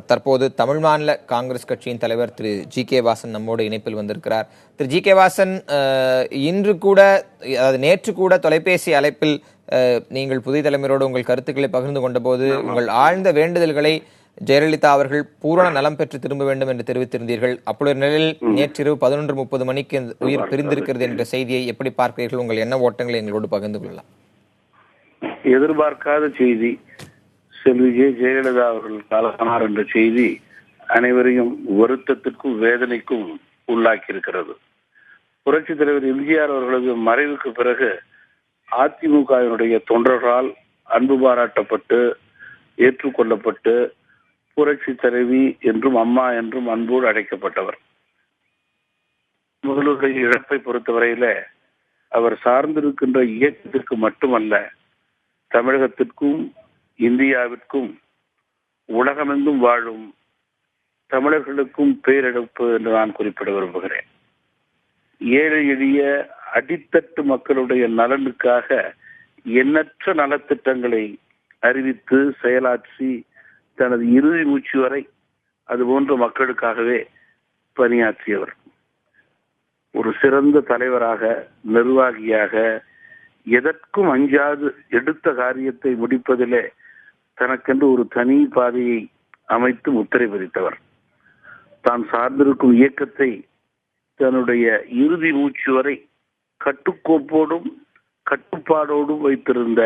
தற்போது தமிழ் மாநில காங்கிரஸ் கட்சியின் தலைவர் திரு ஜி.கே. வாசன் நம்மோடு இணைப்பில் வந்திருக்கிறார். திரு ஜி.கே. வாசன், இன்று கூட, அதாவது நேற்று கூட தொலைபேசி அழைப்பில் நீங்கள் புதிய தலைமையோடு உங்கள் கருத்துக்களை பகிர்ந்து கொண்ட போது உங்கள் ஆழ்ந்த வேண்டுதல்களை ஜெயலலிதா அவர்கள் பூரண நலம் பெற்று திரும்ப வேண்டும் என்று தெரிவித்திருந்தீர்கள். அப்பொழுது நிலையில் நேற்றிரவு 11:30 மணிக்கு உயிர் பிரிந்திருக்கிறது என்ற செய்தியை எப்படி பார்க்கிறீர்கள்? உங்கள் எண்ண ஓட்டங்களை எங்களோடு பகிர்ந்து கொள்ளலாம். எதிர்பார்க்காத செய்தி. செல்வி ஜெயலலிதா அவர்கள் காலமானார் என்ற செய்தி அனைவரையும் வருத்தத்திற்கும் வேதனைக்கும் உள்ளாக்கி இருக்கிறது. புரட்சித் தலைவர் எம்ஜிஆர் அவர்களது மறைவுக்கு பிறகு அதிமுகவினுடைய தொண்டர்களால் அன்பு பாராட்டப்பட்டு ஏற்றுக்கொள்ளப்பட்டு புரட்சி தலைவி என்றும் அம்மா என்றும் அன்போடு அழைக்கப்பட்டவர். முதல்வருடைய இழப்பை பொறுத்தவரையில அவர் சார்ந்திருக்கின்ற இயக்கத்திற்கு மட்டுமல்ல, தமிழகத்திற்கும் இந்தியாவிற்கும் உலகமெங்கும் வாழும் தமிழர்களுக்கும் பேரிழப்பு என்று நான் குறிப்பிட விரும்புகிறேன். ஏழை எளிய அடித்தட்டு மக்களுடைய நலனுக்காக எண்ணற்ற நலத்திட்டங்களை அறிவித்து செயலாற்றி தனது இறுதி மூச்சு வரை அதுபோன்ற மக்களுக்காகவே பணியாற்றியவர். ஒரு சிறந்த தலைவராக, நிர்வாகியாக, எதற்கும் அஞ்சாது எடுத்த காரியத்தை முடிப்பதிலே தனக்கென்று ஒரு தனி பாதையை அமைத்து முத்திரை பதித்தவர். தான் சார்ந்திருக்கும் இயக்கத்தை தன்னுடைய இறுதி மூச்சு வரை கட்டுக்கோப்போடும் கட்டுப்பாடோடும் வைத்திருந்த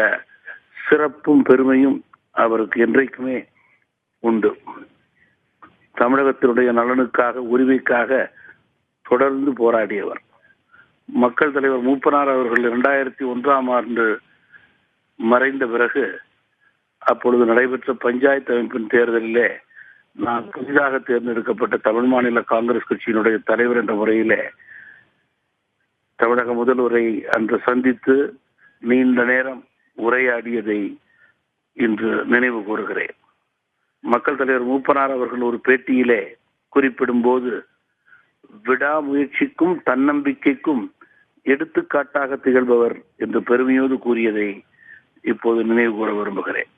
சிறப்பும் பெருமையும் அவருக்கு என்றைக்குமே உண்டு. தமிழகத்தினுடைய நலனுக்காக, உரிமைக்காக தொடர்ந்து போராடியவர். மக்கள் தலைவர் மூப்பனார் அவர்கள் 2001 மறைந்த பிறகு அப்பொழுது நடைபெற்ற பஞ்சாயத்து அமைப்பின் தேர்தலிலே நான் புதிதாக தேர்ந்தெடுக்கப்பட்ட தமிழ் மாநில காங்கிரஸ் கட்சியினுடைய தலைவர் என்ற முறையிலே தமிழக முதல்வரை அன்று சந்தித்து நீண்ட நேரம் உரையாடியதை இன்று நினைவு கூறுகிறேன். மக்கள் தலைவர் மூப்பனார் அவர்கள் ஒரு பேட்டியிலே குறிப்பிடும் போது, விடாமுயற்சிக்கும் தன்னம்பிக்கைக்கும் எடுத்துக்காட்டாக திகழ்பவர் என்று பெருமையோடு கூறியதை இப்போது நினைவு கூற விரும்புகிறேன்.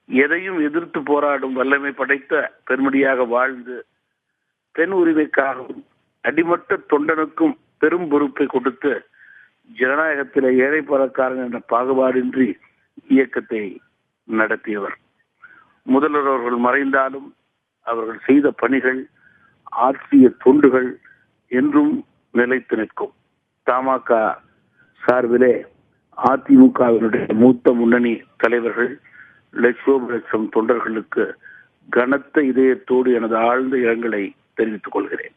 எதையும் எதிர்த்து போராடும் வல்லமை படைத்த பெருமடியாக வாழ்ந்து பெண் உரிமைக்காகவும் அடிமட்ட தொண்டனுக்கும் பெரும் பொறுப்பை கொடுத்து ஜனநாயகத்திலே ஏழை பணக்காரன் என்ற பாகுபாடின்றி இயக்கத்தை நடத்தியவர். முதல்வர் அவர்கள் மறைந்தாலும் அவர்கள் செய்த பணிகள், ஆற்றிய தொண்டுகள் என்றும் நிலைத்து நிற்கும். தமாக சார்பிலே அதிமுகவினுடைய மூத்த முன்னணி தலைவர்கள், லட்சம் தொண்டர்களுக்கு கனத்த இதயத்தோடு எனது ஆழ்ந்த இரங்கலை தெரிவித்துக் கொள்கிறேன்.